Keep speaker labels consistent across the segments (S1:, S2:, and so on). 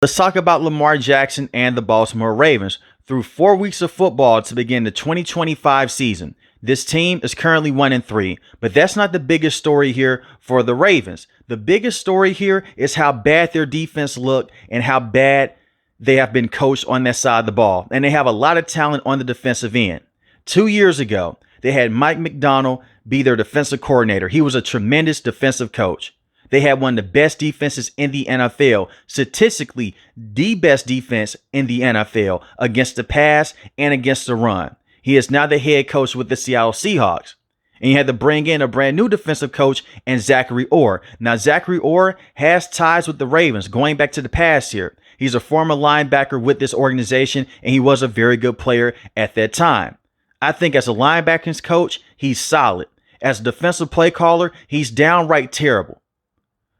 S1: Let's talk about Lamar Jackson and the Baltimore Ravens. Through 4 weeks of football to begin the 2025 season, this team is currently 1-3, but that's not the biggest story here for the Ravens. The biggest story here is how bad their defense looked and how bad they have been coached on that side of the ball. And they have a lot of talent on the defensive end. 2 years ago, they had Mike Macdonald be their defensive coordinator. He was a tremendous defensive coach. They had one of the best defenses in the NFL, statistically the best defense in the NFL against the pass and against the run. He is now the head coach with the Seattle Seahawks. And you had to bring in a brand new defensive coach and Zachary Orr. Now, Zachary Orr has ties with the Ravens going back to the past here. He's a former linebacker with this organization, and he was a very good player at that time. I think as a linebackers coach, he's solid. As a defensive play caller, he's downright terrible.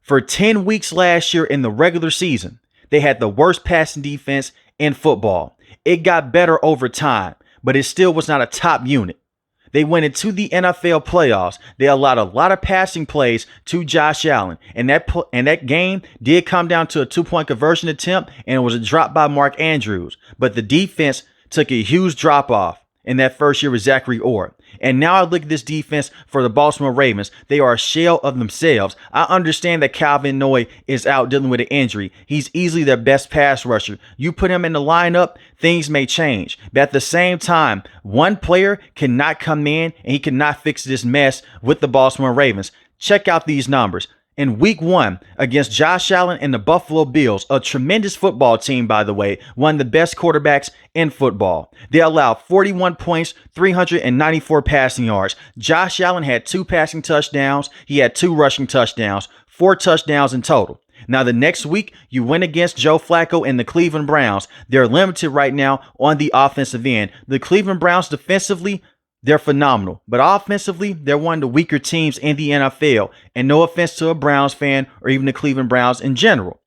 S1: For 10 weeks last year in the regular season, they had the worst passing defense in football. It got better over time, but it still was not a top unit. They went into the NFL playoffs. They allowed a lot of passing plays to Josh Allen, and that game did come down to a 2-point conversion attempt, and it was a drop by Mark Andrews. But the defense took a huge drop off in that first year with Zachary Orr. And now I look at this defense for the Baltimore Ravens. They are a shell of themselves. I understand that Calvin Noy is out dealing with an injury. He's easily their best pass rusher. You put him in the lineup, things may change. But at the same time, one player cannot come in and he cannot fix this mess with the Baltimore Ravens. Check out these numbers. In week 1 against Josh Allen and the Buffalo Bills, a tremendous football team, by the way, one of the best quarterbacks in football. They allowed 41 points, 394 passing yards. Josh Allen had 2 passing touchdowns. He had 2 rushing touchdowns, 4 touchdowns in total. Now, the next week, you win against Joe Flacco and the Cleveland Browns. They're limited right now on the offensive end. The Cleveland Browns defensively, they're phenomenal, but offensively, they're one of the weaker teams in the NFL, and no offense to a Browns fan or even the Cleveland Browns in general.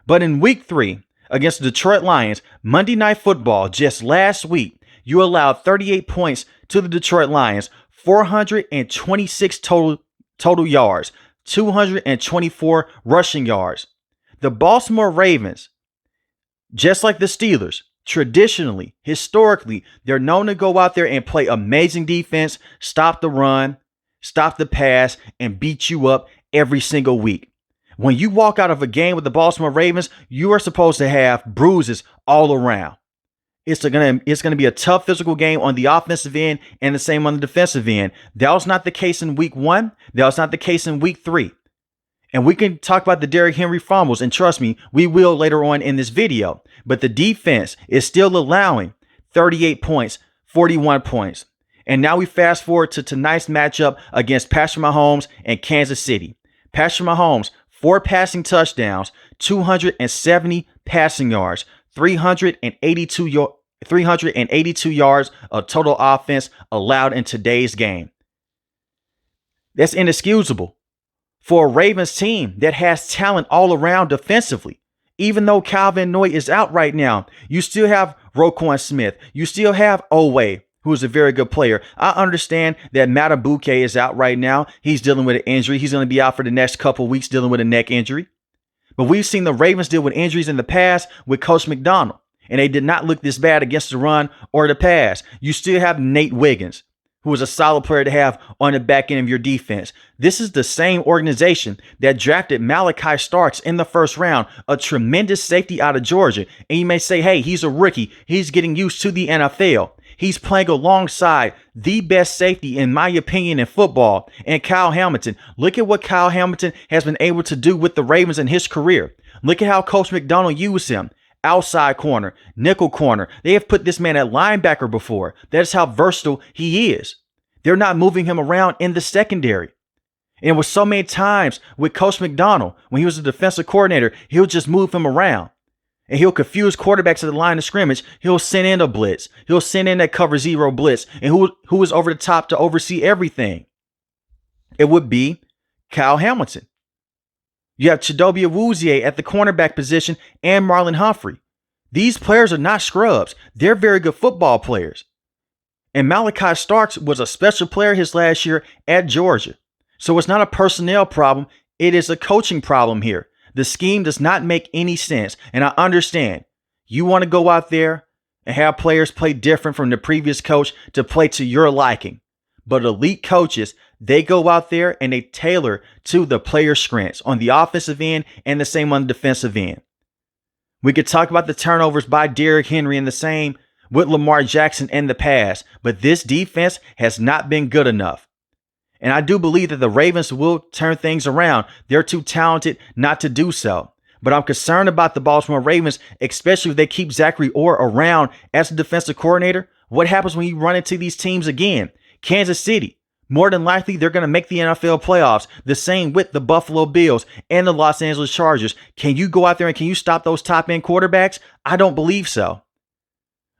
S1: But in week 3, against the Detroit Lions, Monday Night Football, just last week, you allowed 38 points to the Detroit Lions, 426 total yards, 224 rushing yards. The Baltimore Ravens, just like the Steelers, traditionally, historically, they're known to go out there and play amazing defense, stop the run, stop the pass, and beat you up every single week. When you walk out of a game with the Baltimore Ravens, you are supposed to have bruises all around. It's going to be a tough physical game on the offensive end and the same on the defensive end. That was not the case in week 1. That was not the case in week 3. And we can talk about the Derrick Henry fumbles, and trust me, we will later on in this video. But the defense is still allowing 38 points, 41 points. And now we fast forward to tonight's matchup against Patrick Mahomes and Kansas City. Patrick Mahomes, 4 passing touchdowns, 270 passing yards, 382 yards of total offense allowed in today's game. That's inexcusable for a Ravens team that has talent all around defensively. Even though Calvin Noy is out right now, you still have Roquan Smith. You still have Oweh, who is a very good player. I understand that Madubuike is out right now. He's dealing with an injury. He's going to be out for the next couple weeks dealing with a neck injury. But we've seen the Ravens deal with injuries in the past with Coach Macdonald, and they did not look this bad against the run or the pass. You still have Nate Wiggins, who is a solid player to have on the back end of your defense. This is the same organization that drafted Malachi Starks in the first round, a tremendous safety out of Georgia. And you may say, hey, he's a rookie. He's getting used to the NFL. He's playing alongside the best safety, in my opinion, in football, and Kyle Hamilton. Look at what Kyle Hamilton has been able to do with the Ravens in his career. Look at how Coach Macdonald used him. Outside corner, nickel corner. They have put this man at linebacker before. That's how versatile he is. They're not moving him around in the secondary. And it was so many times with Coach Macdonald, when he was a defensive coordinator, he'll just move him around. And he'll confuse quarterbacks at the line of scrimmage. He'll send in a blitz. He'll send in that cover 0 blitz. And who is over the top to oversee everything? It would be Kyle Hamilton. You have Chidobe Awuzie at the cornerback position and Marlon Humphrey. These players are not scrubs. They're very good football players. And Malachi Starks was a special player his last year at Georgia. So it's not a personnel problem. It is a coaching problem here. The scheme does not make any sense. And I understand you want to go out there and have players play different from the previous coach to play to your liking. But elite coaches, they go out there and they tailor to the player's strengths on the offensive end and the same on the defensive end. We could talk about the turnovers by Derrick Henry and the same with Lamar Jackson in the past, but this defense has not been good enough. And I do believe that the Ravens will turn things around. They're too talented not to do so. But I'm concerned about the Baltimore Ravens, especially if they keep Zachary Orr around as a defensive coordinator. What happens when you run into these teams again? Kansas City, more than likely, they're going to make the NFL playoffs. The same with the Buffalo Bills and the Los Angeles Chargers. Can you go out there and can you stop those top-end quarterbacks? I don't believe so.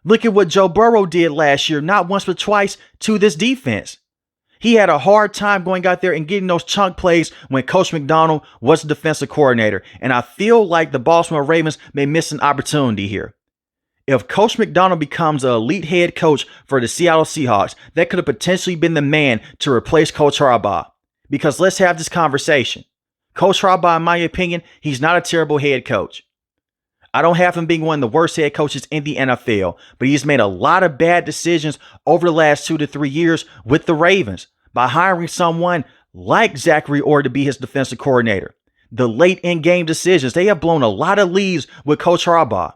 S1: Look at what Joe Burrow did last year, not once but twice, to this defense. He had a hard time going out there and getting those chunk plays when Coach McDonald was the defensive coordinator. And I feel like the Baltimore Ravens may miss an opportunity here. If Coach McDonald becomes an elite head coach for the Seattle Seahawks, that could have potentially been the man to replace Coach Harbaugh. Because let's have this conversation. Coach Harbaugh, in my opinion, he's not a terrible head coach. I don't have him being one of the worst head coaches in the NFL, but he's made a lot of bad decisions over the last 2 to 3 years with the Ravens by hiring someone like Zachary Orr to be his defensive coordinator. The late in-game decisions, they have blown a lot of leads with Coach Harbaugh,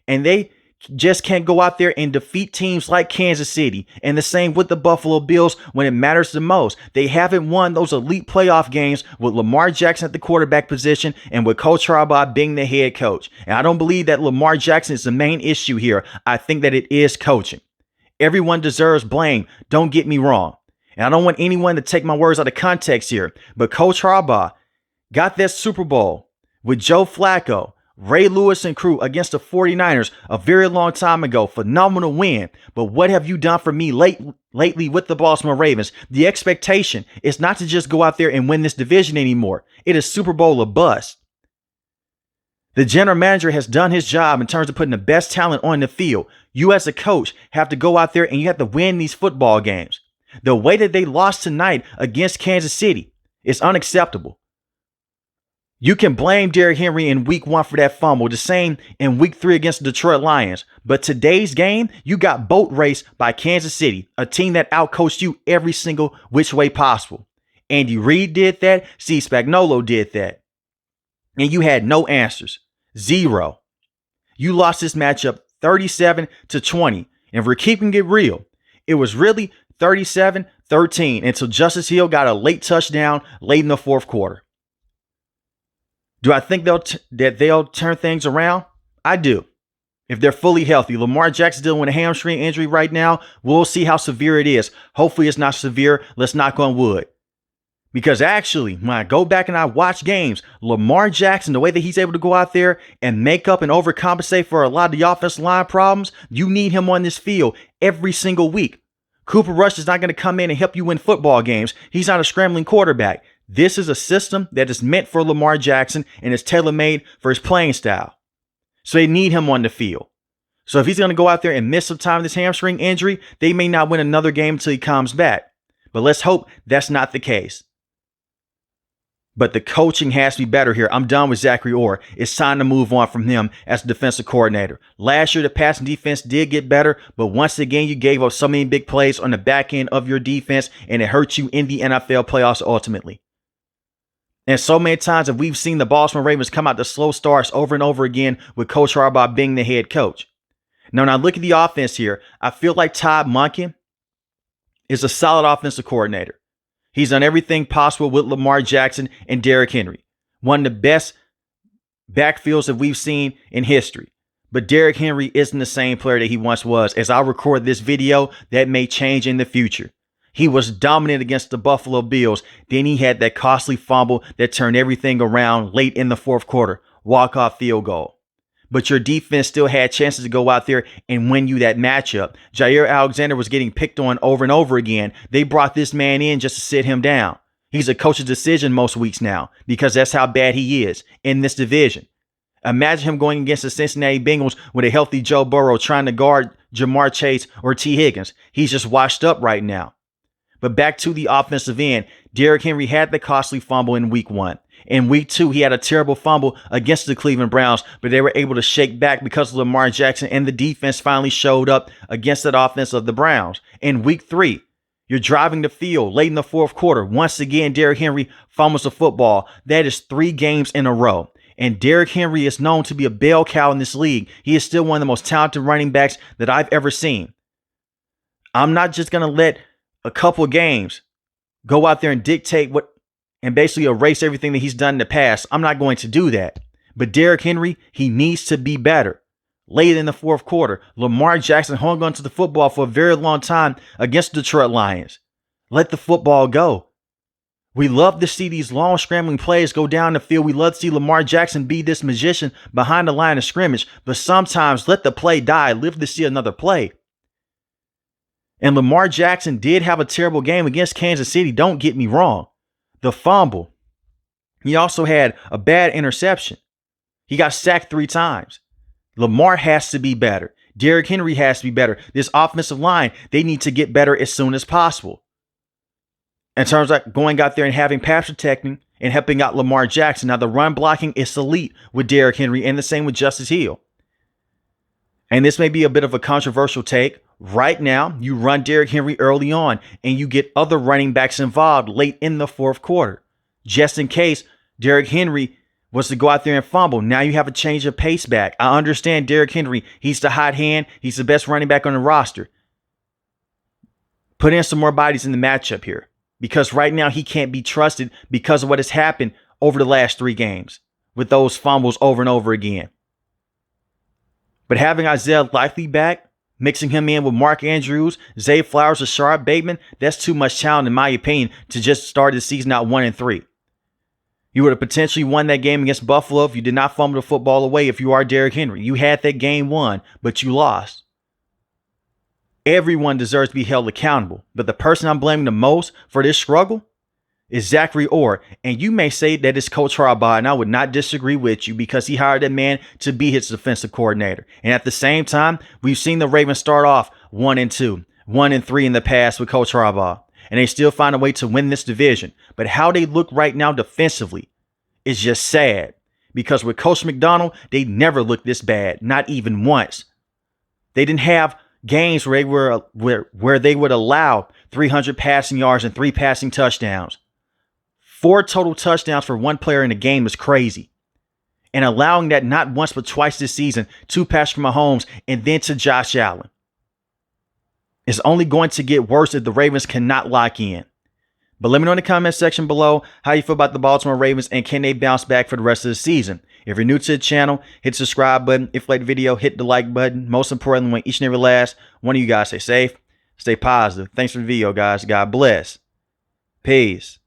S1: and they just can't go out there and defeat teams like Kansas City. And the same with the Buffalo Bills when it matters the most. They haven't won those elite playoff games with Lamar Jackson at the quarterback position and with Coach Harbaugh being the head coach. And I don't believe that Lamar Jackson is the main issue here. I think that it is coaching. Everyone deserves blame. Don't get me wrong. And I don't want anyone to take my words out of context here. But Coach Harbaugh got that Super Bowl with Joe Flacco, Ray Lewis and crew against the 49ers a very long time ago. Phenomenal win. But what have you done for me lately with the Baltimore Ravens? The expectation is not to just go out there and win this division anymore. It is Super Bowl or bust. The general manager has done his job in terms of putting the best talent on the field. You as a coach have to go out there and you have to win these football games. The way that they lost tonight against Kansas City is unacceptable. You can blame Derrick Henry in week 1 for that fumble, the same in week 3 against the Detroit Lions. But today's game, you got boat raced by Kansas City, a team that outcoached you every single which way possible. Andy Reid did that. Steve Spagnuolo did that. And you had no answers. Zero. You lost this matchup 37-20. And if we're keeping it real, it was really 37-13 until Justice Hill got a late touchdown late in the fourth quarter. Do I think they'll turn things around? I do. If they're fully healthy. Lamar Jackson's dealing with a hamstring injury right now. We'll see how severe it is. Hopefully it's not severe. Let's knock on wood. Because actually, when I go back and I watch games, Lamar Jackson, the way that he's able to go out there and make up and overcompensate for a lot of the offensive line problems, you need him on this field every single week. Cooper Rush is not going to come in and help you win football games. He's not a scrambling quarterback. This is a system that is meant for Lamar Jackson and is tailor-made for his playing style. So they need him on the field. So if he's going to go out there and miss some time with this hamstring injury, they may not win another game until he comes back. But let's hope that's not the case. But the coaching has to be better here. I'm done with Zachary Orr. It's time to move on from him as defensive coordinator. Last year, the passing defense did get better, but once again, you gave up so many big plays on the back end of your defense, and it hurt you in the NFL playoffs ultimately. And so many times have we've seen the Baltimore Ravens come out to slow starts over and over again with Coach Harbaugh being the head coach. Now, when I look at the offense here, I feel like Todd Monken is a solid offensive coordinator. He's done everything possible with Lamar Jackson and Derrick Henry. One of the best backfields that we've seen in history. But Derrick Henry isn't the same player that he once was. As I record this video, that may change in the future. He was dominant against the Buffalo Bills. Then he had that costly fumble that turned everything around late in the fourth quarter. Walk-off field goal. But your defense still had chances to go out there and win you that matchup. Jair Alexander was getting picked on over and over again. They brought this man in just to sit him down. He's a coach's decision most weeks now because that's how bad he is in this division. Imagine him going against the Cincinnati Bengals with a healthy Joe Burrow trying to guard Jamar Chase or T. Higgins. He's just washed up right now. But back to the offensive end, Derrick Henry had the costly fumble in week 1. In week 2, he had a terrible fumble against the Cleveland Browns, but they were able to shake back because of Lamar Jackson, and the defense finally showed up against that offense of the Browns. In week 3, you're driving the field late in the fourth quarter. Once again, Derrick Henry fumbles the football. That is 3 games in a row. And Derrick Henry is known to be a bell cow in this league. He is still one of the most talented running backs that I've ever seen. I'm not just going to let a couple games go out there and dictate what and basically erase everything that he's done in the past. I'm not going to do that. But Derrick Henry, he needs to be better. Late in the fourth quarter, Lamar Jackson hung on to the football for a very long time against the Detroit Lions. Let the football go. We love to see these long scrambling plays go down the field. We love to see Lamar Jackson be this magician behind the line of scrimmage. But sometimes let the play die. Live to see another play. And Lamar Jackson did have a terrible game against Kansas City. Don't get me wrong. The fumble. He also had a bad interception. He got sacked 3 times. Lamar has to be better. Derrick Henry has to be better. This offensive line, they need to get better as soon as possible. In terms of going out there and having pass protecting and helping out Lamar Jackson. Now, the run blocking is elite with Derrick Henry, and the same with Justice Hill. And this may be a bit of a controversial take. Right now, you run Derrick Henry early on, and you get other running backs involved late in the fourth quarter. Just in case Derrick Henry was to go out there and fumble. Now you have a change of pace back. I understand Derrick Henry. He's the hot hand. He's the best running back on the roster. Put in some more bodies in the matchup here. Because right now he can't be trusted because of what has happened over the last 3 games with those fumbles over and over again. But having Isaiah Likely back, mixing him in with Mark Andrews, Zay Flowers, Rashard Bateman, that's too much talent in my opinion to just start the season out 1-3. You would have potentially won that game against Buffalo if you did not fumble the football away if you are Derrick Henry. You had that game won, but you lost. Everyone deserves to be held accountable, but the person I'm blaming the most for this struggle is Zachary Orr. And you may say that it's Coach Harbaugh, and I would not disagree with you because he hired that man to be his defensive coordinator. And at the same time, we've seen the Ravens start off 1-2, 1-3 in the past with Coach Harbaugh, and they still find a way to win this division. But how they look right now defensively is just sad because with Coach McDonald, they never looked this bad, not even once. They didn't have games where they would allow 300 passing yards and 3 passing touchdowns. 4 total touchdowns for 1 player in a game is crazy. And allowing that not once but twice this season, 2 passes from Mahomes and then to Josh Allen. It's only going to get worse if the Ravens cannot lock in. But let me know in the comment section below how you feel about the Baltimore Ravens and can they bounce back for the rest of the season. If you're new to the channel, hit the subscribe button. If you like the video, hit the like button. Most importantly, when each and every last one of you guys stay safe, stay positive. Thanks for the video, guys. God bless. Peace.